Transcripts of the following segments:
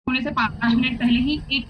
होने से 5 मिनट पहले ही एक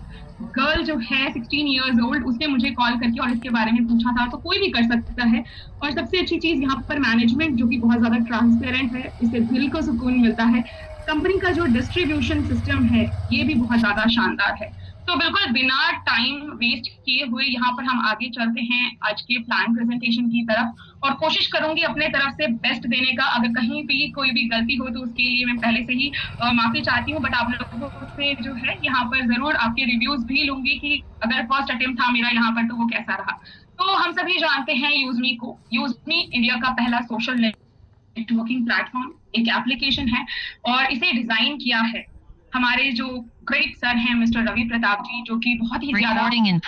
गर्ल जो है 16 इयर्स ओल्ड, उसने मुझे कॉल करके और इसके बारे में पूछा था। तो कोई भी कर सकता है। और सबसे अच्छी चीज यहाँ पर मैनेजमेंट जो कि बहुत ज्यादा ट्रांसपेरेंट है, इससे दिल को सुकून मिलता है। कंपनी का जो डिस्ट्रीब्यूशन सिस्टम है ये भी बहुत ज्यादा शानदार है। तो बिल्कुल बिना टाइम वेस्ट किए हुए यहाँ पर हम आगे चलते हैं आज के प्लान प्रेजेंटेशन की तरफ, और कोशिश करूंगी अपने तरफ से बेस्ट देने का। अगर कहीं भी कोई भी गलती हो तो उसके लिए मैं पहले से ही माफी चाहती हूँ। बट आप लोगों से जो है यहाँ पर जरूर आपके रिव्यूज भी लूंगी कि अगर फर्स्ट अटेम्प्ट था मेरा यहाँ पर तो वो कैसा रहा। तो हम सभी जानते हैं यूजमी को। यूजमी इंडिया का पहला सोशल नेटवर्किंग प्लेटफॉर्म, एक एप्लीकेशन है, और इसे डिजाइन किया है हमारे जो ग्रेट सर हैं मिस्टर रवि प्रताप जी, जो कि बहुत ही ज्यादा है,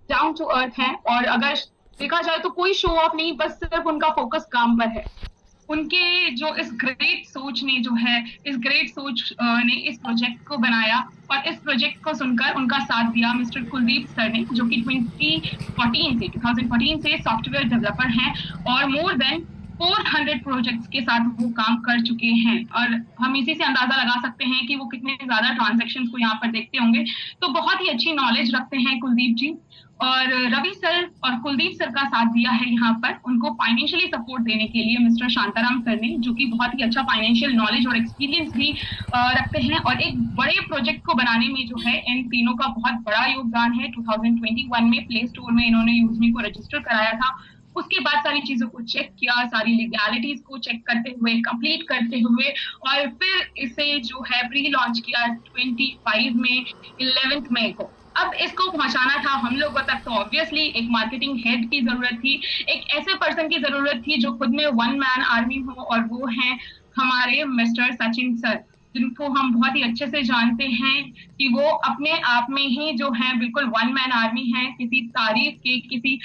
डाउन टू अर्थ है। और अगर देखा जाए तो कोई शो ऑफ नहीं, बस सिर्फ उनका फोकस काम पर है। उनके जो इस ग्रेट सोच ने जो है, इस ग्रेट सोच ने इस प्रोजेक्ट को बनाया, और इस प्रोजेक्ट को सुनकर उनका साथ दिया मिस्टर कुलदीप सर ने, जो कि 2014 से सॉफ्टवेयर डेवलपर हैं, और मोर देन 400 प्रोजेक्ट्स के साथ वो काम कर चुके हैं। और हम इसी से अंदाजा लगा सकते हैं कि वो कितने ज्यादा ट्रांजेक्शन को यहाँ पर देखते होंगे। तो बहुत ही अच्छी नॉलेज रखते हैं कुलदीप जी। और रवि सर और कुलदीप सर का साथ दिया है यहाँ पर उनको फाइनेंशियली सपोर्ट देने के लिए मिस्टर शांताराम सर ने, जो कि बहुत ही अच्छा फाइनेंशियल नॉलेज और एक्सपीरियंस भी रखते हैं। और एक बड़े प्रोजेक्ट को बनाने में जो है इन तीनों का बहुत बड़ा योगदान है। 2021 में प्ले स्टोर में इन्होंने यूजमी को रजिस्टर कराया था। उसके बाद सारी चीजों को चेक किया, सारी लीगैलिटीज को चेक करते हुए, कंप्लीट करते हुए, और फिर इसे जो है प्री लॉन्च किया 25 में, 11 मई को। अब इसको पहुंचाना था हम लोगों तक, तो ऑब्वियसली एक मार्केटिंग हेड की जरूरत थी, एक ऐसे पर्सन की जरूरत थी जो खुद में वन मैन आर्मी हो, और वो हैं हमारे मिस्टर सचिन सर, जिनको हम बहुत ही अच्छे से जानते हैं कि वो अपने आप में ही जो है बिल्कुल वन मैन आर्मी है। किसी तारीफ के, किसी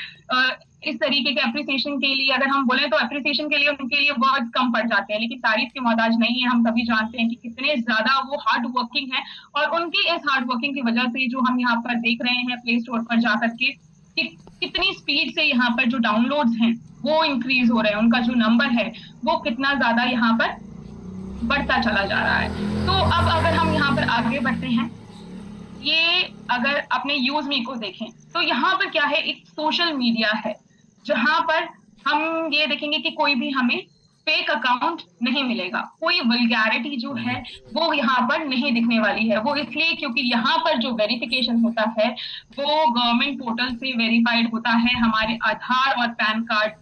इस तरीके के अप्रिसिएशन के लिए अगर हम बोले तो अप्रिसिएशन के लिए उनके लिए बहुत कम पड़ जाते हैं, लेकिन तारीफ के मोहताज नहीं है। हम सभी जानते हैं कि कितने ज्यादा वो हार्ड वर्किंग है, और उनकी इस हार्ड वर्किंग की वजह से जो हम यहाँ पर देख रहे हैं प्ले स्टोर पर जाकर के कि कितनी स्पीड से यहाँ पर जो डाउनलोड्स हैं वो इंक्रीज हो रहे हैं, उनका जो नंबर है वो कितना ज्यादा यहाँ पर बढ़ता चला जा रहा है। तो अब अगर हम यहाँ पर आगे बढ़ते हैं, ये अगर अपने यूज मी को देखें तो यहाँ पर क्या है, एक सोशल मीडिया है जहां पर हम ये देखेंगे कि कोई भी हमें फेक अकाउंट नहीं मिलेगा, कोई वल्गैरिटी जो है वो यहाँ पर नहीं दिखने वाली है। वो इसलिए क्योंकि यहाँ पर जो वेरिफिकेशन होता है वो गवर्नमेंट पोर्टल से वेरीफाइड होता है। हमारे आधार और पैन कार्ड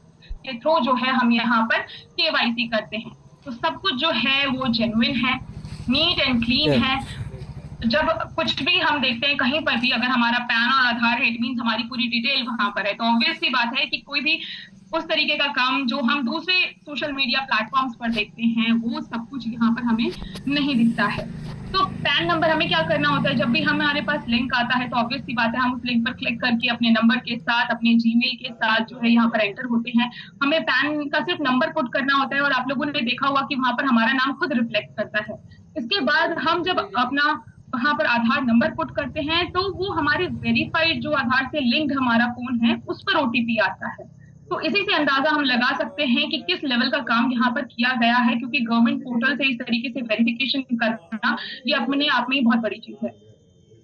के थ्रू जो है हम यहाँ पर केवाईसी करते हैं। तो सब कुछ जो है वो जेन्युइन है, नीट एंड क्लीन है। जब कुछ भी हम देखते हैं कहीं पर भी अगर हमारा पैन और आधार है, इट मीन हमारी पूरी डिटेल वहां पर है, तो ऑब्वियस सी बात है कि कोई भी उस तरीके का काम जो हम दूसरे सोशल मीडिया प्लेटफॉर्म्स पर देखते हैं वो सब कुछ यहाँ पर हमें नहीं दिखता है। तो पैन नंबर हमें क्या करना होता है, जब भी हमारे पास लिंक आता है तो ऑब्वियस सी बात है हम उस लिंक पर क्लिक करके अपने नंबर के साथ, अपने जीमेल के साथ जो है यहाँ पर एंटर होते हैं। हमें पैन का सिर्फ नंबर पुट करना होता है, और आप लोगों ने देखा हुआ कि वहां पर हमारा नाम खुद रिफ्लेक्ट करता है। इसके बाद हम जब अपना वहां पर आधार नंबर पुट करते हैं तो वो हमारे वेरीफाइड जो आधार से लिंक्ड हमारा फोन है उस पर ओटीपी आता है। तो इसी से अंदाजा हम लगा सकते हैं कि किस लेवल का काम यहाँ पर किया गया है, क्योंकि गवर्नमेंट पोर्टल से इस तरीके से वेरिफिकेशन करना ये अपने आप में ही बहुत बड़ी चीज है।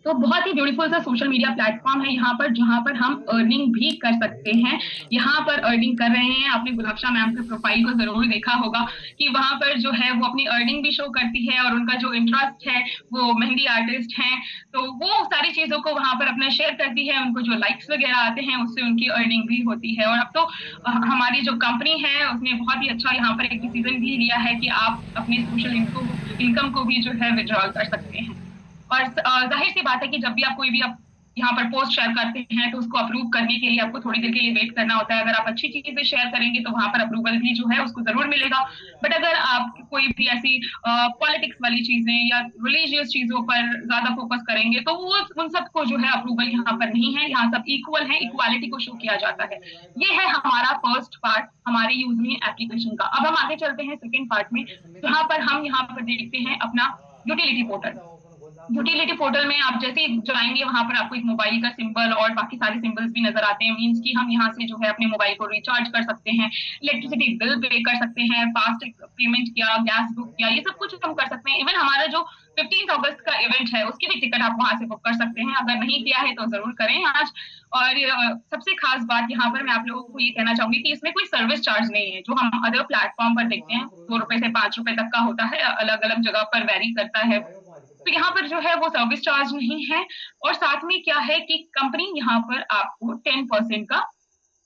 तो बहुत ही ब्यूटीफुल सा सोशल मीडिया प्लेटफॉर्म है यहाँ पर, जहां पर हम अर्निंग भी कर सकते हैं। यहाँ पर अर्निंग कर रहे हैं, आपने गुलाबशाह मैम के प्रोफाइल को जरूर देखा होगा कि वहां पर जो है वो अपनी अर्निंग भी शो करती है, और उनका जो इंटरेस्ट है वो मेहंदी आर्टिस्ट हैं, तो वो सारी चीजों को वहां पर अपना शेयर करती है। उनको जो लाइक्स वगैरह आते हैं उससे उनकी अर्निंग भी होती है। और अब तो हमारी जो कंपनी है उसने बहुत ही अच्छा यहाँ पर एक डिसीजन भी लिया है कि आप अपने सोशल इनकम को भी जो है विड्रॉल कर सकते हैं। और जाहिर सी बात है कि जब भी आप कोई भी आप यहाँ पर पोस्ट शेयर करते हैं तो उसको अप्रूव करने के लिए आपको थोड़ी देर के लिए वेट करना होता है। अगर आप अच्छी चीजें शेयर करेंगे तो वहां पर अप्रूवल भी जो है उसको जरूर मिलेगा। बट अगर आप कोई भी ऐसी पॉलिटिक्स वाली चीजें या रिलीजियस चीजों पर ज्यादा फोकस करेंगे तो वो उन सबको जो है अप्रूवल यहाँ पर नहीं है। यहाँ सब इक्वल है, इक्वालिटी को शो किया जाता है। ये है हमारा फर्स्ट पार्ट हमारे यूजमी एप्लीकेशन का। अब हम आगे चलते हैं सेकेंड पार्ट में, जहां पर हम यहाँ पर देखते हैं अपना यूटिलिटी पोर्टल। यूटिलिटी पोर्टल में आप जैसे ही जाएंगे वहां पर आपको एक मोबाइल का सिंबल और बाकी सारे सिंबल्स भी नजर आते हैं। मींस कि हम यहाँ से जो है अपने मोबाइल को रिचार्ज कर सकते हैं, इलेक्ट्रिसिटी बिल पे कर सकते हैं, फास्ट पेमेंट किया, गैस बुक किया, ये सब कुछ हम कर सकते हैं। इवन हमारा जो 15 अगस्त का इवेंट है, उसकी भी टिकट आप वहां से बुक कर सकते हैं। अगर नहीं किया है तो जरूर करें आज। और सबसे खास बात यहाँ पर मैं आप लोगों को ये कहना चाहूंगी कि इसमें कोई सर्विस चार्ज नहीं है, जो हम अदर प्लेटफॉर्म पर देखते हैं 2 रुपए से 5 रुपए तक का होता है, अलग अलग जगह पर वेरी करता है। तो यहाँ पर जो है वो सर्विस चार्ज नहीं है। और साथ में क्या है कि कंपनी यहाँ पर आपको 10% का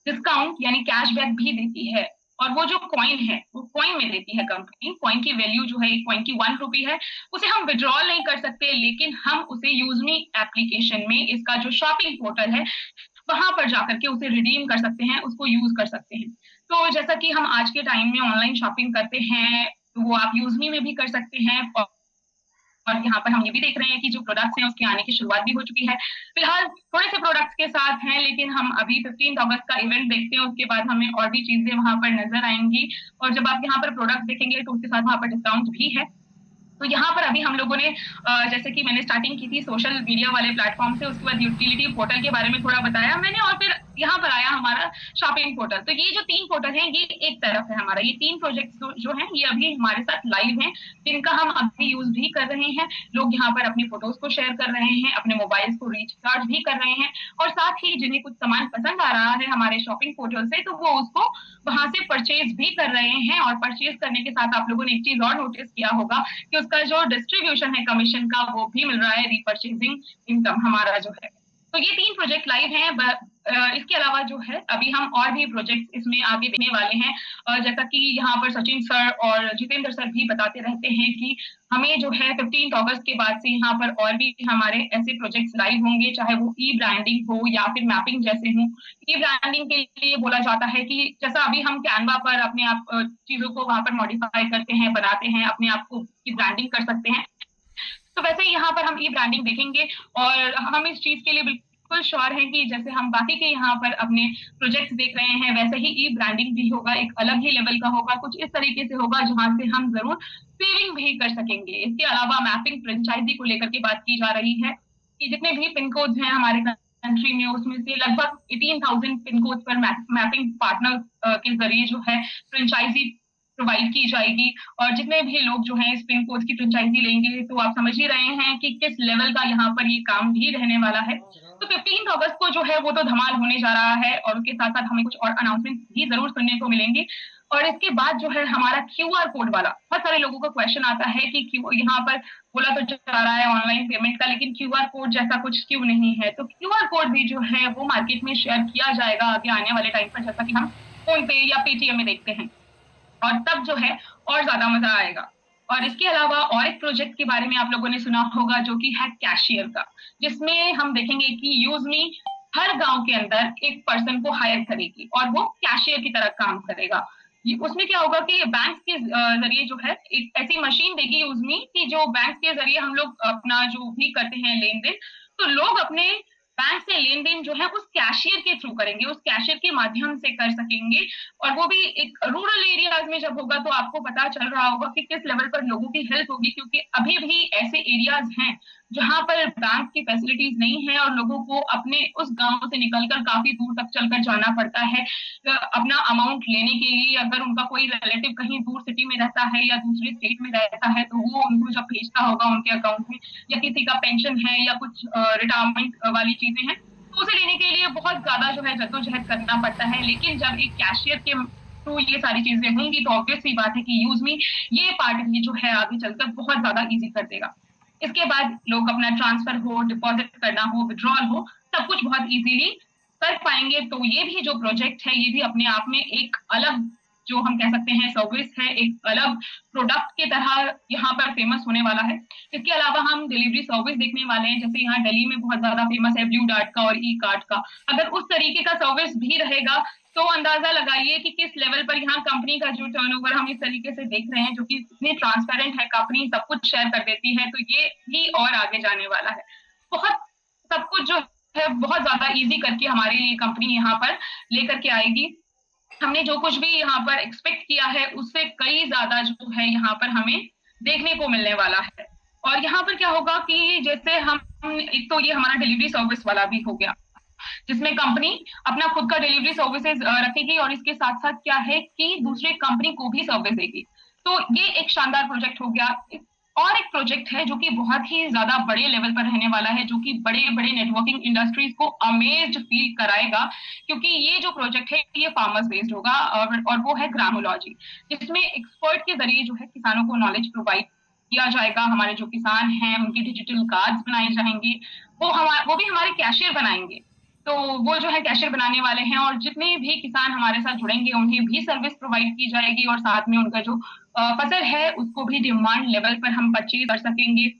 डिस्काउंट यानी कैशबैक भी देती है। और वो जो कॉइन है वो कॉइन में देती है कंपनी। कॉइन की वैल्यू जो है, एक कॉइन की 1 रुपी है, उसे हम विड्रॉल नहीं कर सकते, लेकिन हम उसे यूजमी एप्लीकेशन में, इसका जो शॉपिंग पोर्टल है वहां पर जाकर के उसे रिडीम कर सकते हैं, उसको यूज कर सकते हैं। तो जैसा कि हम आज के टाइम में ऑनलाइन शॉपिंग करते हैं, तो वो आप यूजमी में भी कर सकते हैं। और यहाँ पर हम ये भी देख रहे हैं कि जो प्रोडक्ट्स हैं उसके आने की शुरुआत भी हो चुकी है। फिलहाल थोड़े से प्रोडक्ट्स के साथ हैं, लेकिन हम अभी 15 अगस्त का इवेंट देखते हैं, उसके बाद हमें और भी चीजें वहां पर नजर आएंगी। और जब आप यहाँ पर प्रोडक्ट देखेंगे तो उसके साथ वहां पर डिस्काउंट भी है। तो यहाँ पर अभी हम लोगों ने जैसे कि मैंने स्टार्टिंग की थी सोशल मीडिया वाले प्लेटफॉर्म से, उसके बाद यूटिलिटी पोर्टल के बारे में थोड़ा बताया मैंने, और फिर यहाँ पर आया हमारा शॉपिंग पोर्टल। तो ये जो 3 पोर्टल हैं ये एक तरफ है हमारा, ये 3 प्रोजेक्ट जो हैं ये अभी हमारे साथ लाइव हैं, जिनका हम अभी यूज भी कर रहे हैं। लोग यहाँ पर अपनी फोटोज को शेयर कर रहे हैं, अपने मोबाइल्स को रिचार्ज भी कर रहे हैं, और साथ ही जिन्हें कुछ सामान पसंद आ रहा है हमारे शॉपिंग पोर्टल से तो वो उसको वहां से परचेज भी कर रहे हैं। और परचेज करने के साथ आप लोगों ने एक चीज और नोटिस किया होगा कि उसका जो डिस्ट्रीब्यूशन है कमीशन का वो भी मिल रहा है, रीपरचेजिंग इनकम हमारा जो है। तो ये 3 प्रोजेक्ट लाइव हैं। इसके अलावा जो है अभी हम और भी प्रोजेक्ट इसमें आगे देने वाले हैं। जैसा कि यहाँ पर सचिन सर और जितेंद्र सर भी बताते रहते हैं कि हमें जो है 15 अगस्त के बाद से यहाँ पर और भी हमारे ऐसे प्रोजेक्ट्स लाइव होंगे, चाहे वो ई ब्रांडिंग हो या फिर मैपिंग जैसे हो। ई ब्रांडिंग के लिए बोला जाता है कि जैसा अभी हम कैनवा पर अपने आप चीजों को वहां पर मॉडिफाई करते हैं, बनाते हैं, अपने आप को की ब्रांडिंग कर सकते हैं, तो वैसे ही यहाँ पर हम ई ब्रांडिंग देखेंगे। और हम इस चीज के लिए बिल्कुल श्योर है कि जैसे हम बाकी के यहाँ पर अपने प्रोजेक्ट्स देख रहे हैं, वैसे ही ई ब्रांडिंग भी होगा, एक अलग ही लेवल का होगा, कुछ इस तरीके से होगा जहां से हम जरूर सेविंग भी कर सकेंगे। इसके अलावा मैपिंग फ्रेंचाइजी को लेकर के बात की जा रही है कि जितने भी पिन कोड्स हैं हमारे कंट्री में, उसमें से लगभग 18,000 पिन कोड पर मैपिंग पार्टनर के जरिए जो है फ्रेंचाइजी प्रोवाइड की जाएगी। और जितने भी लोग जो हैं इस पिन कोड की फ्रेंचाइजी लेंगे, तो आप समझ ही रहे हैं कि किस लेवल का यहाँ पर ये काम भी रहने वाला है। तो 15 अगस्त को जो है वो तो धमाल होने जा रहा है, और उसके साथ साथ हमें कुछ और अनाउंसमेंट भी जरूर सुनने को मिलेंगे। और इसके बाद जो है हमारा क्यूआर कोड वाला, बहुत सारे लोगों का क्वेश्चन आता है कि क्यों यहाँ पर बोला तो जा रहा है ऑनलाइन पेमेंट का, लेकिन क्यूआर कोड जैसा कुछ क्यों नहीं है। तो क्यूआर कोड भी जो है वो मार्केट में शेयर किया जाएगा आगे आने वाले टाइम पर, जैसा कि हम फोन पे या पेटीएम में देखते हैं, और तब जो है और ज्यादा मजा आएगा। और इसके अलावा और एक प्रोजेक्ट के बारे में आप लोगों ने सुना होगा जो कि है कैशियर का, जिसमें हम देखेंगे कि यूजमी हर गांव के अंदर एक पर्सन को हायर करेगी और वो कैशियर की तरह काम करेगा। उसमें क्या होगा कि बैंक के जरिए जो है एक ऐसी मशीन देगी यूजमी कि जो बैंक के जरिए हम लोग अपना जो भी करते हैं लेन देन, तो लोग अपने बैंक से लेन देन जो है उस कैशियर के थ्रू करेंगे, उस कैशियर के माध्यम से कर सकेंगे। और वो भी एक रूरल एरियाज में जब होगा तो आपको पता चल रहा होगा कि किस लेवल पर लोगों की हेल्प होगी, क्योंकि अभी भी ऐसे एरियाज हैं जहां पर बैंक की फैसिलिटीज नहीं है और लोगों को अपने उस गांव से निकलकर काफी दूर तक चलकर जाना पड़ता है अपना अमाउंट लेने के लिए। अगर उनका कोई रिलेटिव कहीं दूर सिटी में रहता है या दूसरे स्टेट में रहता है, तो वो उनको जब भेजता होगा उनके अकाउंट में, या किसी का पेंशन है या कुछ रिटायरमेंट वाली चीजें हैं, तो उसे लेने के लिए बहुत ज्यादा जो है जद्दोजहद करना पड़ता है। लेकिन जब एक कैशियर के तो ये सारी चीजें होंगी, तो ऑब्वियस सी बात है कि यूजमी ये पार्ट भी जो है आगे चलकर बहुत ज्यादा इजी कर देगा। इसके बाद लोग अपना ट्रांसफर हो, डिपॉजिट करना हो, विड्रॉल हो, सब कुछ बहुत इजीली कर पाएंगे। तो ये भी जो प्रोजेक्ट है ये भी अपने आप में एक अलग जो हम कह सकते हैं सर्विस है, एक अलग प्रोडक्ट की तरह यहाँ पर फेमस होने वाला है। इसके अलावा हम डिलीवरी सर्विस देखने वाले हैं, जैसे यहाँ दिल्ली में बहुत ज्यादा फेमस है ब्लू डार्ट का और ई कार्ड का। अगर उस तरीके का सर्विस भी रहेगा तो अंदाजा लगाइए कि किस लेवल पर यहाँ कंपनी का जो टर्नओवर हम इस तरीके से देख रहे हैं, जो कि इतनी ट्रांसपेरेंट है, कंपनी सब कुछ शेयर कर देती है, तो ये भी और आगे जाने वाला है। बहुत सब कुछ जो है बहुत ज्यादा इजी करके हमारे लिए कंपनी यहाँ पर लेकर के आएगी। हमने जो कुछ भी यहाँ पर एक्सपेक्ट किया है उससे कई ज्यादा जो है यहाँ पर हमें देखने को मिलने वाला है। और यहाँ पर क्या होगा कि जैसे हम एक तो ये हमारा डिलीवरी सर्विस वाला भी हो गया, जिसमें कंपनी अपना खुद का डिलीवरी सर्विसेज रखेगी और इसके साथ साथ क्या है कि दूसरे कंपनी को भी सर्विस देगी। तो ये एक शानदार प्रोजेक्ट हो गया। और एक प्रोजेक्ट है जो कि बहुत ही ज्यादा बड़े लेवल पर रहने वाला है, जो कि बड़े बड़े नेटवर्किंग इंडस्ट्रीज को अमेज्ड फील कराएगा, क्योंकि ये जो प्रोजेक्ट है ये फार्मर्स बेस्ड होगा, और वो है ग्रामोलॉजी, जिसमें एक्सपर्ट के जरिए जो है किसानों को नॉलेज प्रोवाइड किया जाएगा। हमारे जो किसान हैं उनकी डिजिटल कार्ड्स बनाए जाएंगे, वो भी हमारे कैशियर बनाएंगे। तो वो जो है कैशियर बनाने वाले हैं, और जितने भी किसान हमारे साथ जुड़ेंगे उन्हें भी सर्विस प्रोवाइड की जाएगी, और साथ में उनका जो फसल है उसको भी डिमांड लेवल पर हम परचेज कर सकेंगे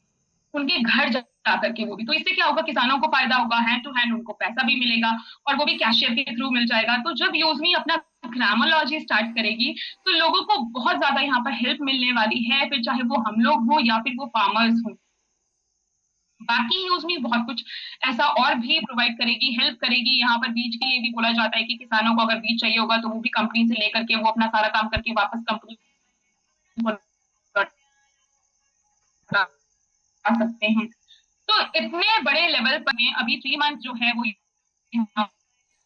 उनके घर जा करके। वो भी तो इससे क्या होगा, किसानों को फायदा होगा, हैंड टू हैंड उनको पैसा भी मिलेगा, और वो भी कैशियर के थ्रू मिल जाएगा। तो जब यूजमी अपना ग्रामोलॉजी स्टार्ट करेगी तो लोगों को बहुत ज्यादा यहाँ पर हेल्प मिलने वाली है, फिर चाहे वो हम लोग हो या फिर वो फार्मर्स हो। बाकी यूज में बहुत कुछ ऐसा और भी प्रोवाइड करेगी, हेल्प करेगी। यहाँ पर बीज के लिए भी बोला जाता है कि किसानों को अगर बीज चाहिए होगा तो वो भी कंपनी से लेकर के वो अपना सारा काम करके वापस कंपनी को आ सकते हैं। तो इतने बड़े लेवल पर में अभी 3 मंथ जो है वो यहाँ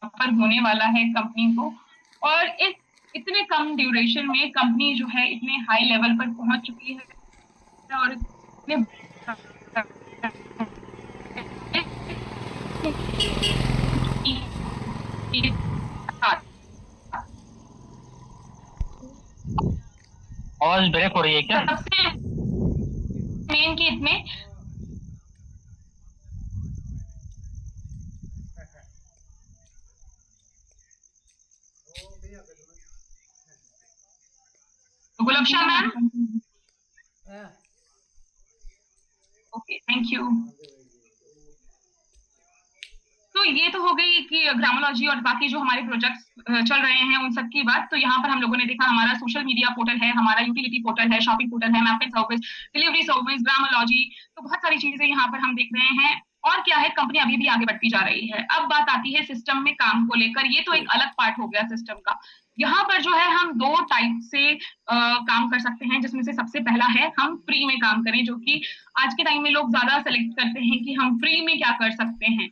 पर होने वाला है कंपनी को, और इस इतने कम ड्यूरेशन में कंपनी जो है इतने हाई लेवल पर पहुंच चुकी है, और इतने आवाज ब्रेक हो रही है क्या? सबसे मेन कि इतने गुलबशा मैम, ओके थैंक यू। तो ये तो हो गई कि ग्रामोलॉजी और बाकी जो हमारे प्रोजेक्ट्स चल रहे हैं उन सब की बात। तो यहाँ पर हम लोगों ने देखा हमारा सोशल मीडिया पोर्टल है, हमारा यूटिलिटी पोर्टल है, शॉपिंग पोर्टल है, मैपिंग सर्विस, डिलीवरी सर्विस, ग्रामोलॉजी, तो बहुत सारी चीजें यहाँ पर हम देख रहे हैं। और क्या है, कंपनी अभी भी आगे बढ़ती जा रही है। अब बात आती है सिस्टम में काम को लेकर, ये तो एक अलग पार्ट हो गया सिस्टम का। यहाँ पर जो है हम दो टाइप से काम कर सकते हैं, जिसमें से सबसे पहला है हम फ्री में काम करें, जो कि आज के टाइम में लोग ज्यादा सेलेक्ट करते हैं कि हम फ्री में क्या कर सकते हैं।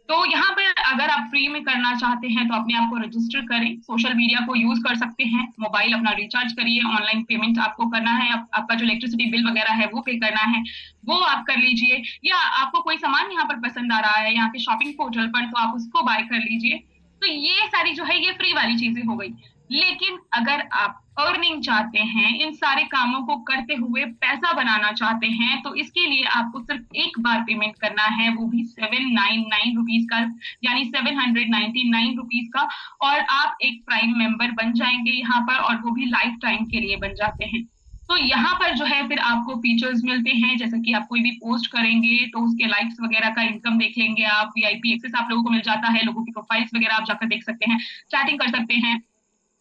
तो यहाँ पर अगर आप फ्री में करना चाहते हैं तो अपने आप को रजिस्टर करें, सोशल मीडिया को यूज कर सकते हैं, मोबाइल अपना रिचार्ज करिए, ऑनलाइन पेमेंट आपको करना है, आपका जो इलेक्ट्रिसिटी बिल वगैरह है वो पे करना है, वो आप कर लीजिए। या आपको कोई सामान यहाँ पर पसंद आ रहा है यहाँ के शॉपिंग पोर्टल पर, तो आप उसको बाय कर लीजिए। तो ये सारी जो है ये फ्री वाली चीजें हो गई। लेकिन अगर आप अर्निंग चाहते हैं, इन सारे कामों को करते हुए पैसा बनाना चाहते हैं, तो इसके लिए आपको सिर्फ एक बार पेमेंट करना है, वो भी 799 रुपीज का, यानी 799 रुपीज का। और आप एक प्राइम मेंबर बन जाएंगे यहाँ पर, और वो भी लाइफ टाइम के लिए बन जाते हैं। तो यहाँ पर जो है फिर आपको फीचर्स मिलते हैं, जैसे कि आप कोई भी पोस्ट करेंगे तो उसके लाइक्स वगैरह का इनकम देख लेंगे आप, वीआईपी एक्सेस आप लोगों को मिल जाता है, लोगों की प्रोफाइल्स वगैरह आप जाकर देख सकते हैं, चैटिंग कर सकते हैं।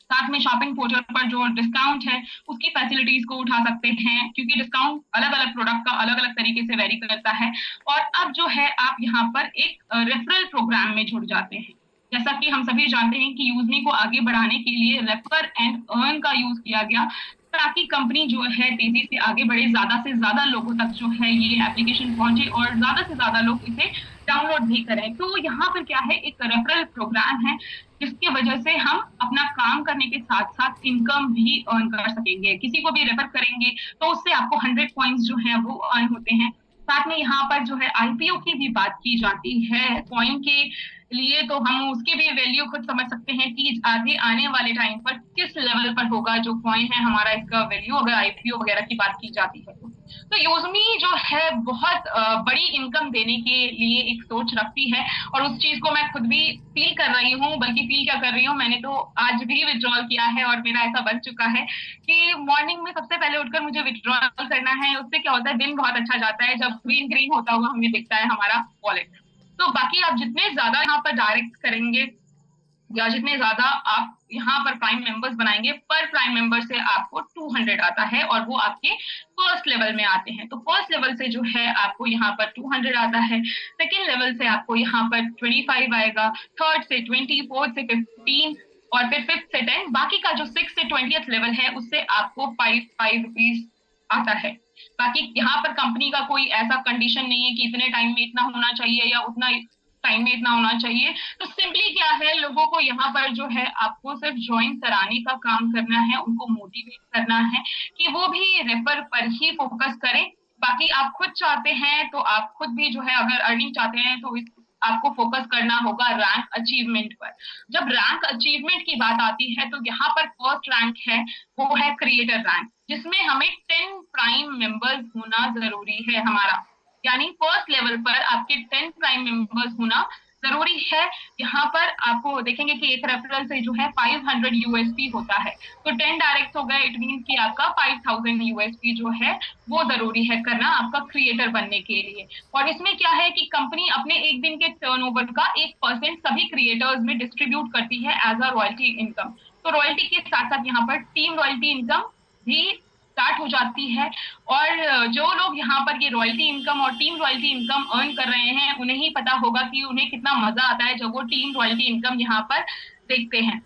साथ में शॉपिंग पोर्टल पर जो डिस्काउंट है उसकी फैसिलिटीज को उठा सकते हैं, क्योंकि डिस्काउंट अलग अलग प्रोडक्ट का अलग अलग तरीके से वेरी करता है। और अब जो है आप यहाँ पर एक रेफरल प्रोग्राम में जुड़ जाते हैं। जैसा कि हम सभी जानते हैं कि यूजमी को आगे बढ़ाने के लिए रेफर एंड अर्न का यूज किया गया, ताकि कंपनी जो है तेजी से आगे बढ़े, ज्यादा से ज्यादा लोगों तक जो है ये एप्लीकेशन पहुंचे, और ज्यादा से ज्यादा लोग इसे डाउनलोड भी करें। तो यहाँ पर क्या है, एक रेफरल प्रोग्राम है, जिसकी वजह से हम अपना काम करने के साथ साथ इनकम भी अर्न कर सकेंगे। किसी को भी रेफर करेंगे तो उससे आपको 100 पॉइंट्स जो है वो अर्न होते हैं। साथ में यहाँ पर जो है आईपीओ की भी बात की जाती है कॉइन के लिए, तो हम उसकी भी वैल्यू खुद समझ सकते हैं कि आगे आने वाले टाइम पर किस लेवल पर होगा जो कॉइन है हमारा, इसका वैल्यू अगर आईपीओ वगैरह की बात की जाती है तो यूजमी जो है बहुत बड़ी इनकम देने के लिए एक सोच रखती है, और उस चीज को मैं खुद भी फील कर रही हूँ। बल्कि फील क्या कर रही हूँ, मैंने तो आज भी विड्रॉल किया है, और मेरा ऐसा बन चुका है कि मॉर्निंग में सबसे पहले उठकर मुझे विड्रॉल करना है। उससे क्या होता है, दिन बहुत अच्छा जाता है जब ग्रीन ग्रीन होता हुआ हमें दिखता है हमारा वॉलेट। तो बाकी आप जितने ज्यादा यहाँ पर डायरेक्ट करेंगे, या जितने ज्यादा आप यहाँ पर प्राइम मेंबर्स बनाएंगे, पर प्राइम मेंबर से आपको 200 आता है, और वो आपके फर्स्ट लेवल में आते हैं। तो फर्स्ट लेवल से जो है आपको यहाँ पर 200 आता है, सेकेंड लेवल से आपको यहाँ पर 25 आएगा, थर्ड से 20, फोर्थ से 15, और फिर फिफ्थ से 10। बाकी का जो 6 से 20th लेवल है उससे आपको 5 आता है। बाकी यहाँ पर कंपनी का कोई ऐसा कंडीशन नहीं है कि इतने टाइम में इतना होना चाहिए या उतना टाइम में इतना होना चाहिए। तो सिंपली क्या है, लोगों को यहाँ पर जो है आपको सिर्फ ज्वाइन कराने का काम करना है, उनको मोटिवेट करना है कि वो भी रेफर पर ही फोकस करें। बाकी आप खुद चाहते हैं तो आप खुद भी जो है अगर अर्निंग चाहते हैं तो आपको फोकस करना होगा रैंक अचीवमेंट पर। जब रैंक अचीवमेंट की बात आती है तो यहाँ पर फर्स्ट रैंक है, वो है क्रिएटर रैंक, जिसमें हमें 10 प्राइम मेंबर्स होना जरूरी है हमारा। यानी फर्स्ट लेवल पर आपके 10 प्राइम मेंबर्स होना जरूरी है। यहाँ पर आपको देखेंगे कि एक रेफरल से जो है 500 यूएसपी होता है, तो 10 डायरेक्ट हो गए, इट मीन कि आपका 5000 यूएसपी जो है वो जरूरी है करना आपका क्रिएटर बनने के लिए। और इसमें क्या है कि कंपनी अपने एक दिन के टर्नओवर का 1% सभी क्रिएटर्स में डिस्ट्रीब्यूट करती है एज अ रॉयल्टी इनकम। तो रॉयल्टी के साथ साथ यहाँ पर टीम रॉयल्टी इनकम भी स्टार्ट हो जाती है। और जो लोग यहाँ पर ये रॉयल्टी इनकम और टीम रॉयल्टी इनकम अर्न कर रहे हैं, उन्हें ही पता होगा कि उन्हें कितना मजा आता है जब वो टीम रॉयल्टी इनकम यहाँ पर देखते हैं।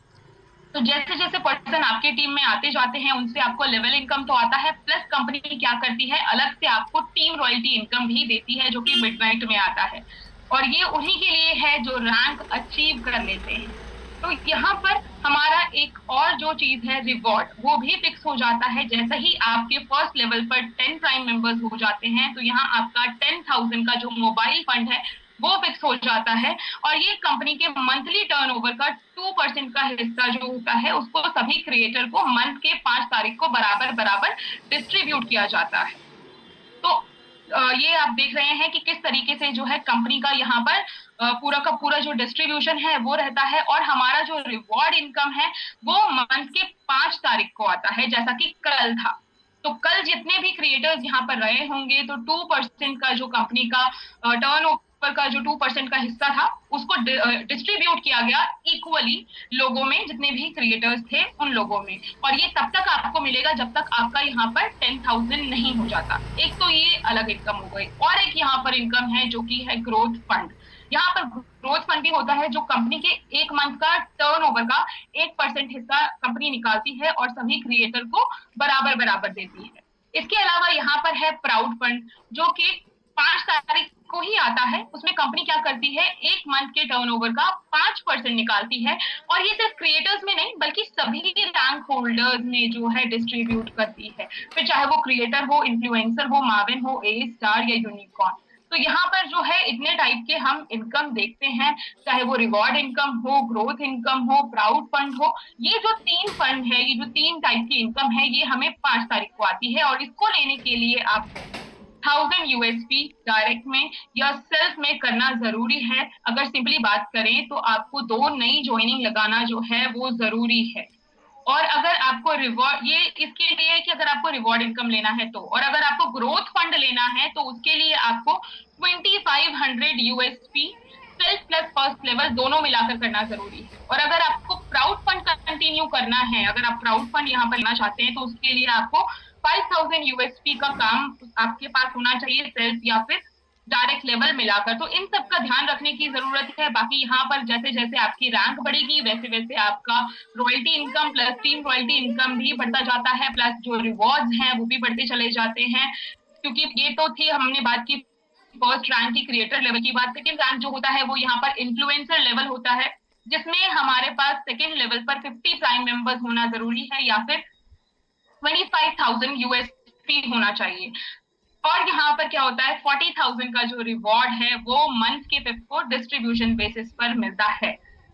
तो जैसे जैसे पर्सन आपके टीम में आते जाते हैं, उनसे आपको लेवल इनकम तो आता है, प्लस कंपनी क्या करती है अलग से आपको टीम रॉयल्टी इनकम भी देती है, जो कि मिडनाइट में आता है। और ये उन्हीं के लिए है जो रैंक अचीव कर लेते हैं। तो यहाँ पर हमारा एक और जो चीज है रिवॉर्ड, वो भी फिक्स हो जाता है। जैसे ही आपके फर्स्ट लेवल पर 10 प्राइम मेंबर्स हो जाते हैं तो यहाँ आपका 10,000 का जो मोबाइल फंड है वो फिक्स हो जाता है। और ये कंपनी के मंथली टर्नओवर का 2% का हिस्सा जो होता है उसको सभी क्रिएटर को मंथ के 5 तारीख को बराबर बराबर डिस्ट्रीब्यूट किया जाता है। तो ये आप देख रहे हैं कि किस तरीके से जो है कंपनी का यहाँ पर पूरा का पूरा जो डिस्ट्रीब्यूशन है वो रहता है। और हमारा जो रिवॉर्ड इनकम है वो मंथ के 5 तारीख को आता है, जैसा कि कल था। तो कल जितने भी क्रिएटर्स यहाँ पर रहे होंगे तो 2% का जो कंपनी का टर्नओवर का जो 2% का हिस्सा था उसको डिस्ट्रीब्यूट किया गया इक्वली लोगों में, जितने भी क्रिएटर्स थे उन लोगों में। और ये तब तक आपको मिलेगा जब तक आपका यहाँ पर 10,000 नहीं हो जाता। एक तो ये अलग इनकम हो गई, और एक यहाँ पर इनकम है जो कि है ग्रोथ फंड। यहाँ पर ग्रोथ फंड भी होता है जो कंपनी के एक मंथ का टर्नओवर का 1% हिस्सा कंपनी निकालती है और सभी क्रिएटर को बराबर बराबर देती है। इसके अलावा यहाँ पर है प्राउड फंड, जो कि 5 तारीख को ही आता है। उसमें कंपनी क्या करती है, एक मंथ के टर्नओवर का 5% निकालती है, और ये सिर्फ क्रिएटर्स में नहीं बल्कि सभी रैंक होल्डर्स में जो है डिस्ट्रीब्यूट करती है। फिर चाहे वो क्रिएटर हो, इन्फ्लुएंसर हो, माविन हो, ए स्टार या यूनिकॉर्न। तो यहाँ पर जो है इतने टाइप के हम इनकम देखते हैं, चाहे वो रिवॉर्ड इनकम हो, ग्रोथ इनकम हो, प्राउड फंड हो। ये जो 3 फंड है, ये जो 3 टाइप की इनकम है, ये हमें 5 तारीख को आती है। और इसको लेने के लिए आपको 1000 यूएसपी डायरेक्ट में या सेल्फ में करना जरूरी है। अगर सिंपली बात करें तो आपको 2 नई ज्वाइनिंग लगाना जो है वो जरूरी है। और अगर आपको रिवॉर्ड, ये इसके लिए है कि अगर आपको रिवॉर्ड इनकम लेना है तो, और अगर आपको ग्रोथ फंड लेना है तो उसके लिए आपको 2500 USP self plus first level दोनों मिलाकर करना जरूरी है। और अगर आपको प्राउड फंड कंटिन्यू करना है, अगर आप प्राउड फंड यहाँ पर लेना चाहते हैं तो उसके लिए आपको 5000 यूएसपी का काम आपके पास होना चाहिए, सेल्फ या फिर डायरेक्ट लेवल मिलाकर। तो इन सब का ध्यान रखने की जरूरत है। बाकी यहाँ पर जैसे जैसे आपकी रैंक बढ़ेगी वैसे वैसे आपका royalty income plus team royalty income भी बढ़ता जाता है, प्लस जो रिवॉर्ड्स हैं वो भी बढ़ते चले जाते हैं। क्योंकि ये तो थी हमने बात की फर्स्ट रैंक की, क्रिएटर लेवल की बात। सेकंड रैंक जो होता है वो यहाँ पर इन्फ्लुएंसर लेवल होता है, जिसमें हमारे पास सेकंड लेवल पर 50 प्राइम मेंबर्स होना जरूरी है या फिर 25,000 यूएसपी होना चाहिए। और यहाँ पर क्या होता है, 40,000 का जो रिवॉर्ड है वो मंथ के 5th को डिस्ट्रीब्यूशन बेसिस पर मिलता है।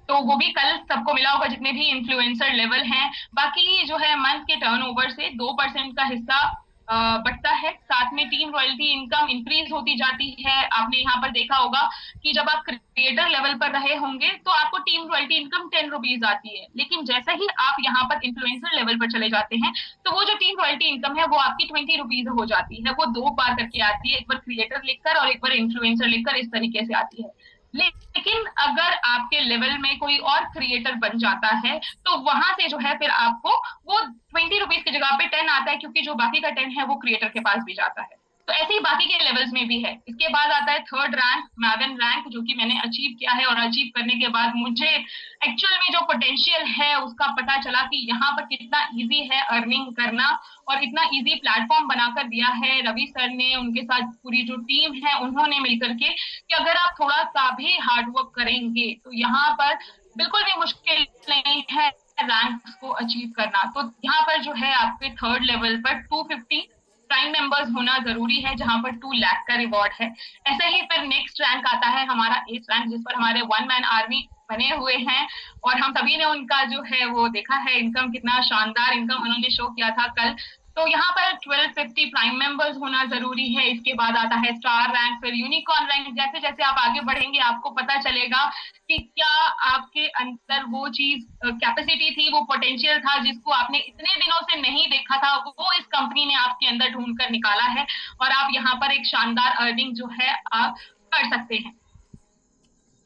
तो वो भी कल सबको मिला होगा जितने भी इन्फ्लुएंसर लेवल हैं। बाकी जो है मंथ के टर्नओवर से 2% का हिस्सा बढ़ता है। साथ में टीम रॉयल्टी इनकम इंक्रीज होती जाती है। आपने यहाँ पर देखा होगा कि जब आप क्रिएटर लेवल पर रहे होंगे तो आपको टीम रॉयल्टी इनकम 10 रुपीज आती है, लेकिन जैसे ही आप यहाँ पर इन्फ्लुएंसर लेवल पर चले जाते हैं तो वो जो टीम रॉयल्टी इनकम है वो आपकी 20 रुपीज हो जाती है। वो 2 बार करके आती है, एक बार क्रिएटर लिखकर और एक बार इन्फ्लुएंसर लिखकर, इस तरीके से आती है। लेकिन अगर आपके लेवल में कोई और क्रिएटर बन जाता है तो वहां से जो है फिर आपको वो 20 रुपीज की जगह पे 10 आता है, क्योंकि जो बाकी का 10 है वो क्रिएटर के पास भी जाता है। तो ऐसे ही बाकी के लेवल्स में भी है। इसके बाद आता है थर्ड रैंक, मैवन रैंक, जो कि मैंने अचीव किया है, और अचीव करने के बाद मुझे एक्चुअल में जो पोटेंशियल है उसका पता चला कि यहाँ पर कितना इजी है अर्निंग करना, और इतना इजी प्लेटफॉर्म बनाकर दिया है रवि सर ने, उनके साथ पूरी जो टीम है उन्होंने मिलकर के, कि अगर आप थोड़ा सा भी हार्ड वर्क करेंगे तो यहाँ पर बिल्कुल भी मुश्किल नहीं है रैंक्स को अचीव करना। तो यहाँ पर जो है आपके थर्ड लेवल पर 250 प्राइम मेंबर्स होना जरूरी है, जहां पर 2 लाख का रिवॉर्ड है। ऐसे ही फिर नेक्स्ट रैंक आता है हमारा एस रैंक, जिस पर हमारे 1 मैन आर्मी बने हुए हैं, और हम सभी ने उनका जो है वो देखा है इनकम, कितना शानदार इनकम उन्होंने शो किया था कल। तो यहाँ पर 1250 प्राइम मेंबर्स होना जरूरी है। इसके बाद आता है स्टार रैंक, फिर यूनिकॉर्न रैंक। जैसे जैसे आप आगे बढ़ेंगे आपको पता चलेगा कि क्या आपके अंदर वो चीज कैपेसिटी थी, वो पोटेंशियल था जिसको आपने इतने दिनों से नहीं देखा था, वो इस कंपनी ने आपके अंदर ढूंढ कर निकाला है, और आप यहाँ पर एक शानदार अर्निंग जो है आप कर सकते हैं।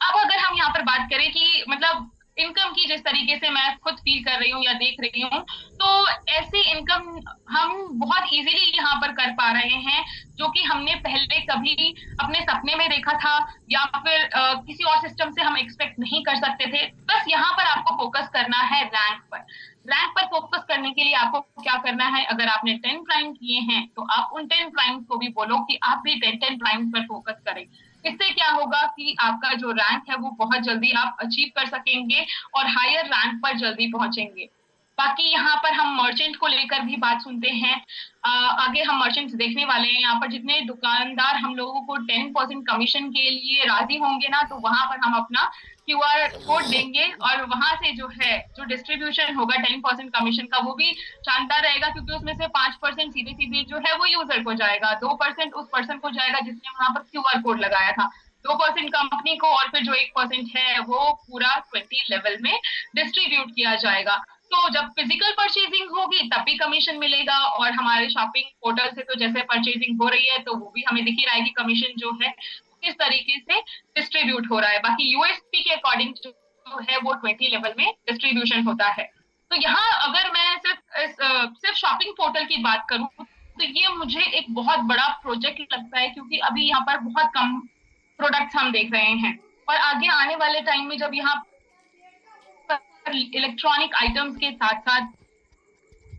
अब अगर हम यहाँ पर बात करें कि मतलब इनकम की, जिस तरीके से मैं खुद फील कर रही हूँ या देख रही हूँ, तो ऐसी इनकम हम बहुत इजीली यहाँ पर कर पा रहे हैं, जो कि हमने पहले कभी अपने सपने में देखा था, या फिर किसी और सिस्टम से हम एक्सपेक्ट नहीं कर सकते थे। बस यहाँ पर आपको फोकस करना है रैंक पर। रैंक पर फोकस करने के लिए आपको क्या करना है, अगर आपने 10 प्राइम किए हैं तो आप उन 10 प्राइम्स को भी बोलो कि आप भी 10 प्राइम्स पर फोकस करें। इससे क्या होगा कि आपका जो रैंक है वो बहुत जल्दी आप अचीव कर सकेंगे, और हायर रैंक पर जल्दी पहुंचेंगे। बाकी यहाँ पर हम मर्चेंट को लेकर भी बात सुनते हैं। आगे हम मर्चेंट्स देखने वाले हैं। यहाँ पर जितने दुकानदार हम लोगों को 10% कमीशन के लिए राजी होंगे ना, तो वहां पर हम अपना क्यूआर कोड देंगे, और वहां से जो है जो डिस्ट्रीब्यूशन होगा 10% कमीशन का, वो भी शानदार रहेगा, क्योंकि उसमें से 5% सीधे सीधे जो है वो यूजर को जाएगा, 2% उस पर्सन को जाएगा जिसने वहां पर क्यूआर कोड लगाया था, 2% कंपनी को, और फिर जो 1% है वो पूरा 20 लेवल में डिस्ट्रीब्यूट किया जाएगा। तो जब फिजिकल परचेजिंग होगी तब भी कमीशन मिलेगा, और हमारे शॉपिंग पोर्टल से तो जैसे परचेजिंग हो रही है तो वो भी हमें दिख ही रहा है कि कमीशन जो है किस तरीके से डिस्ट्रीब्यूट हो रहा है। बाकी यूएसपी के अकॉर्डिंग जो है वो 20 लेवल में डिस्ट्रीब्यूशन होता है। तो यहाँ अगर मैं सिर्फ शॉपिंग पोर्टल की बात करूं, तो ये मुझे एक बहुत बड़ा प्रोजेक्ट लगता है, क्योंकि अभी यहाँ पर बहुत कम प्रोडक्ट्स हम देख रहे हैं, और आगे आने वाले टाइम में जब यहाँ पर इलेक्ट्रॉनिक आइटम्स के साथ साथ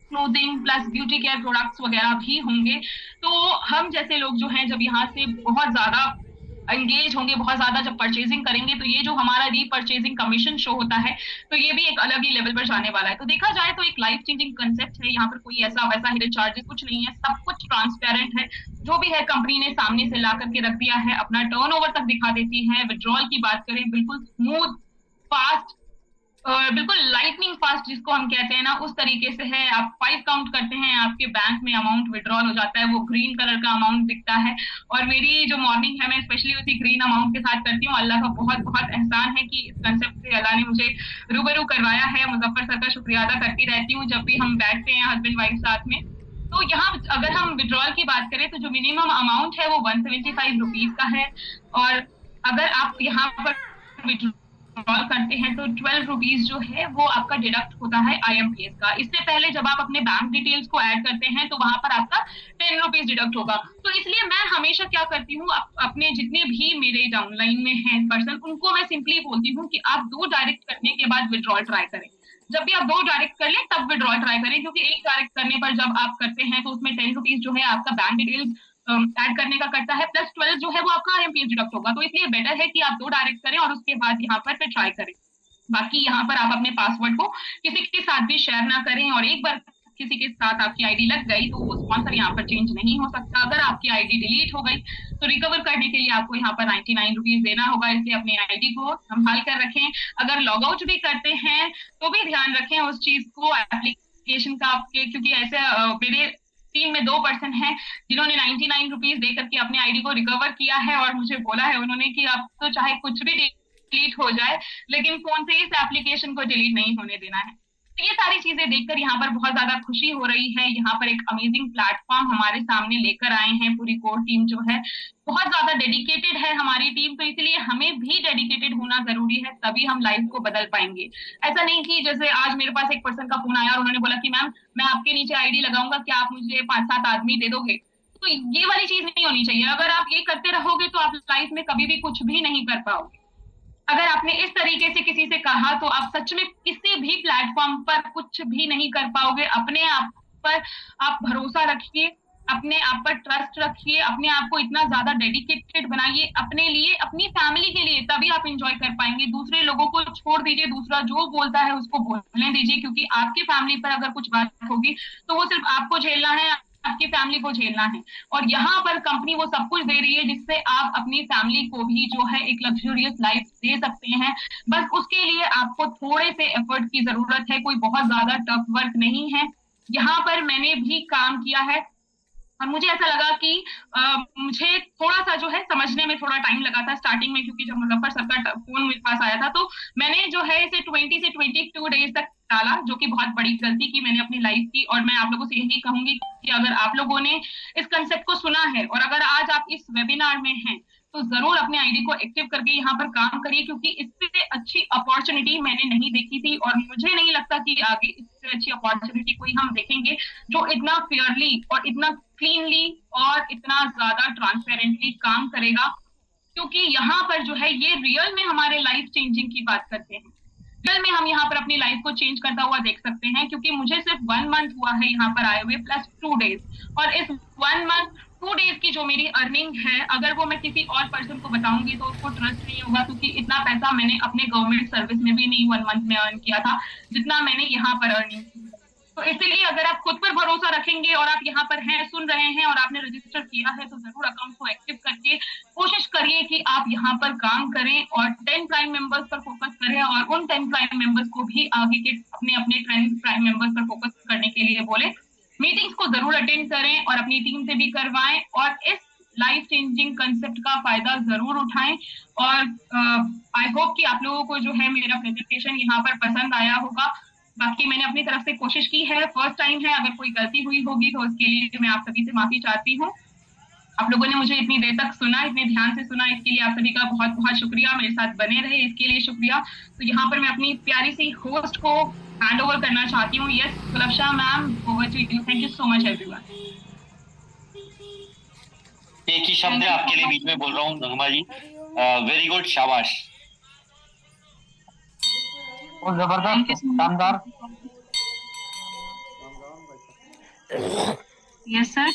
clothing plus beauty care products वगैरह भी होंगे, तो हम जैसे लोग जो हैं जब यहाँ से बहुत ज्यादा एंगेज होंगे, बहुत ज्यादा जब परचेजिंग करेंगे, तो ये जो हमारा रीपरचेजिंग कमीशन शो होता है, तो ये भी एक अलग ही लेवल पर जाने वाला है। तो देखा जाए तो एक लाइफ चेंजिंग कंसेप्ट है। यहाँ पर कोई ऐसा वैसा हिडन चार्जेस कुछ नहीं है, सब कुछ ट्रांसपेरेंट है। जो भी है कंपनी ने सामने से ला करके रख दिया है, अपना टर्नओवर तक दिखा देती है। विड्रॉल की बात करें, बिल्कुल स्मूथ, फास्ट, बिल्कुल लाइटनिंग फास्ट जिसको हम कहते हैं ना, उस तरीके से है। आप 5 काउंट करते हैं, आपके बैंक में अमाउंट विड्रॉल हो जाता है, वो ग्रीन कलर का अमाउंट दिखता है। और मेरी जो मॉर्निंग है मैं स्पेशली उसी ग्रीन अमाउंट के साथ करती हूँ। अल्लाह का बहुत बहुत एहसान है कि इस कंसेप्ट से अल्लाह ने मुझे रूबरू करवाया है। मुजफ्फर सर का शुक्रिया अदा करती रहती हूँ जब भी हम बैठते हैं हस्बैंड वाइफ साथ में। तो यहाँ अगर हम विड्रॉल की बात करें, तो जो मिनिमम अमाउंट है वो 175 रुपीज का है, और अगर आप यहाँ पर विड्रॉल करते हैं तो 12 रुपीज जो है वो आपका डिडक्ट होता है आईएमपीएस का। इससे पहले जब आप अपने बैंक डिटेल्स को ऐड करते हैं तो वहां पर आपका 10 रुपीज डिडक्ट होगा। तो इसलिए मैं हमेशा क्या करती हूँ, अपने जितने भी मेरे डाउनलाइन में हैं पर्सन, उनको मैं सिंपली बोलती हूँ कि आप 2 डायरेक्ट करने के बाद विड्रॉल ट्राई करें। जब भी आप 2 डायरेक्ट कर लें तब विड्रॉल ट्राई करें, क्योंकि एक डायरेक्ट करने पर जब आप करते हैं तो उसमें 10 रुपीज जो है आपका बैंक डिटेल्स ऐड करने का करता है, प्लस 12 जो है वो आपका आईएमपीएस डिडक्ट होगा। तो इसलिए बेटर है कि आप 2 डायरेक्ट करें और उसके बाद यहाँ पर फिर ट्राई करें। बाकी यहाँ पर आप अपने पासवर्ड को किसी के साथ भी शेयर ना करें, और एक बार किसी के साथ आपकी आईडी लग गई तो वो स्पॉन्सर यहाँ पर चेंज नहीं हो सकता। अगर आपकी आईडी डिलीट हो गई तो रिकवर करने के लिए आपको यहाँ पर 99 रुपीज देना होगा, इसलिए अपनी आईडी को संभाल कर रखें। अगर लॉग आउट भी करते हैं तो भी ध्यान रखें उस चीज को, एप्लीकेशन का आपके, क्योंकि ऐसे मेरे टीम में 2 पर्सन हैं जिन्होंने 99 रुपीज दे करके अपने आईडी को रिकवर किया है, और मुझे बोला है उन्होंने कि अब तो चाहे कुछ भी डिलीट हो जाए लेकिन फोन से इस एप्लीकेशन को डिलीट नहीं होने देना है। तो ये सारी चीजें देखकर यहाँ पर बहुत ज्यादा खुशी हो रही है। यहाँ पर एक अमेजिंग प्लेटफॉर्म हमारे सामने लेकर आए हैं, पूरी कोर टीम जो है बहुत ज्यादा डेडिकेटेड है हमारी टीम, तो इसलिए हमें भी डेडिकेटेड होना जरूरी है, तभी हम लाइफ को बदल पाएंगे। ऐसा नहीं कि जैसे आज मेरे पास एक पर्सन का फोन आया और उन्होंने बोला कि मैम मैं आपके नीचे आईडी लगाऊंगा, क्या आप मुझे 5-7 आदमी दे दोगे? तो ये वाली चीज नहीं होनी चाहिए। अगर आप ये करते रहोगे तो आप लाइफ में कभी भी कुछ भी नहीं कर पाओगे। अगर आपने इस तरीके से किसी से कहा तो आप सच में किसी भी प्लेटफॉर्म पर कुछ भी नहीं कर पाओगे। अपने आप पर आप भरोसा रखिए, अपने आप पर ट्रस्ट रखिए, अपने आप को इतना ज्यादा डेडिकेटेड बनाइए अपने लिए, अपनी फैमिली के लिए, तभी आप इंजॉय कर पाएंगे। दूसरे लोगों को छोड़ दीजिए, दूसरा जो बोलता है उसको बोलने दीजिए, क्योंकि आपकी फैमिली पर अगर कुछ बात होगी तो वो सिर्फ आपको झेलना है, आपकी फैमिली को झेलना है। और यहाँ पर कंपनी वो सब कुछ दे रही है जिससे आप अपनी फैमिली को भी जो है एक लग्जरियस लाइफ दे सकते हैं। बस उसके लिए आपको थोड़े से एफर्ट की जरूरत है, कोई बहुत ज्यादा टफ वर्क नहीं है। यहाँ पर मैंने भी काम किया है और मुझे ऐसा लगा कि मुझे थोड़ा सा जो है समझने में थोड़ा टाइम लगा था स्टार्टिंग में, क्योंकि जब मुजफ्फर सर का फोन मेरे पास आया था तो मैंने जो है इसे 20 से 22 डेज तक टाला, जो कि बहुत बड़ी गलती की मैंने अपनी लाइफ की। और मैं आप लोगों से यही कहूंगी कि अगर आप लोगों ने इस कंसेप्ट को सुना है और अगर आज आप इस वेबिनार में हैं तो जरूर अपने आईडी को एक्टिव करके यहाँ पर काम करिए, क्योंकि इससे अच्छी अपॉर्चुनिटी मैंने नहीं देखी थी और मुझे नहीं लगता कि आगे इससे अच्छी अपॉर्चुनिटी कोई हम देखेंगे जो इतना फेयरली और इतना क्लीनली और इतना ज्यादा ट्रांसपेरेंटली काम करेगा। क्योंकि यहाँ पर जो है ये रियल में हमारे लाइफ चेंजिंग की बात करते हैं, रियल में हम यहाँ पर अपनी लाइफ को चेंज करता हुआ देख सकते हैं। क्योंकि मुझे सिर्फ 1 मंथ हुआ है यहाँ पर आए हुए प्लस 2 डेज, और इस 1 मंथ 2 डेज की जो मेरी अर्निंग है अगर वो मैं किसी और पर्सन को बताऊंगी तो उसको ट्रस्ट नहीं होगा, क्योंकि इतना पैसा मैंने अपने गवर्नमेंट सर्विस में भी नहीं 1 मंथ में अर्न किया था जितना मैंने यहाँ पर अर्निंग की। तो इसलिए अगर आप खुद पर भरोसा रखेंगे और आप यहाँ पर हैं, सुन रहे हैं और आपने रजिस्टर किया है, तो जरूर अकाउंट को एक्टिव करके कोशिश करिए कि आप यहाँ पर काम करें और 10 प्राइम मेंबर्स पर फोकस करें और उन 10 प्राइम मेंबर्स को भी आगे के अपने अपने 10 प्राइम मेंबर्स पर फोकस करने के लिए बोले। मीटिंग्स को जरूर अटेंड करें और अपनी टीम से भी करवाएं और इस लाइफ चेंजिंग कंसेप्ट का फायदा जरूर उठाएं। और आई होप कि आप लोगों को जो है मेरा प्रेजेंटेशन यहाँ पर पसंद आया होगा। बाकी मैंने अपनी तरफ से कोशिश की है, फर्स्ट टाइम है, अगर कोई गलती हुई होगी तो उसके लिए मैं आप सभी से माफी चाहती हूँ। आप लोगों ने मुझे इतनी देर तक सुना, इतने ध्यान से सुना, इसके लिए आप सभी का बहुत बहुत शुक्रिया। मेरे साथ बने रहे इसके लिए शुक्रिया। तो यहाँ पर मैं अपनी प्यारी सी होस्ट को हैंड ओवर करना चाहती हूँ। Yes Sulaksha ma'am, over to you. Thank you so much everyone. एक ही शब्द है आपके लिए बीच में बोल रहा हूँ नगमा जी, वेरी गुड, शाबाश, और जबरदस्त, शानदार। Yes sir,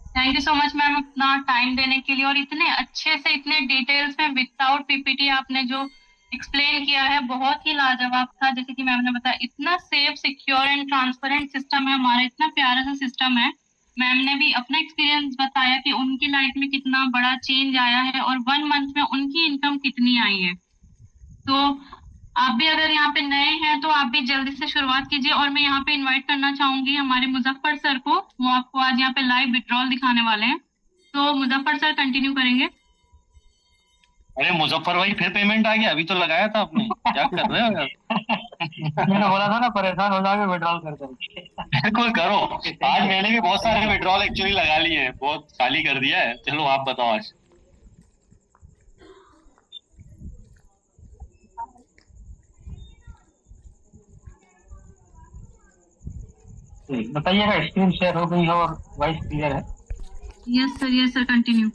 thank you so much ma'am अपना टाइम देने के लिए और इतने अच्छे से इतने डिटेल्स में विदाउट पीपीटी आपने जो एक्सप्लेन किया है बहुत ही लाजवाब था। जैसे कि मैम ने बताया इतना safe, secure and transparent system है हमारा, इतना प्यारा सा सिस्टम है। मैम ने भी अपना एक्सपीरियंस बताया कि उनकी लाइफ में कितना बड़ा चेंज आया है और 1 मंथ में उनकी इनकम कितनी आई है। तो आप भी अगर यहाँ पे नए हैं तो आप भी जल्दी से शुरुआत कीजिए। और मैं यहाँ पे इनवाइट करना चाहूंगी हमारे मुजफ्फर सर को, वो आपको आज यहाँ पे लाइव विड्रॉल दिखाने वाले हैं। तो मुजफ्फर सर कंटिन्यू करेंगे। अरे मुजफ्फर भाई फिर पेमेंट आ गया, अभी तो लगाया था आपने, क्या कर रहे हो यार? मैंने बोला था ना परेशान हो जाओगे विड्रॉल कर करके। बिल्कुल करो, आज मैंने भी बहुत सारे विड्रॉल एक्चुअली लगा लिए हैं, बहुत खाली कर दिया है। चलो आप बताओ आज। बताइएगा, स्क्रीन शेयर हो गई है और वॉइस क्लियर है? Yes sir continue.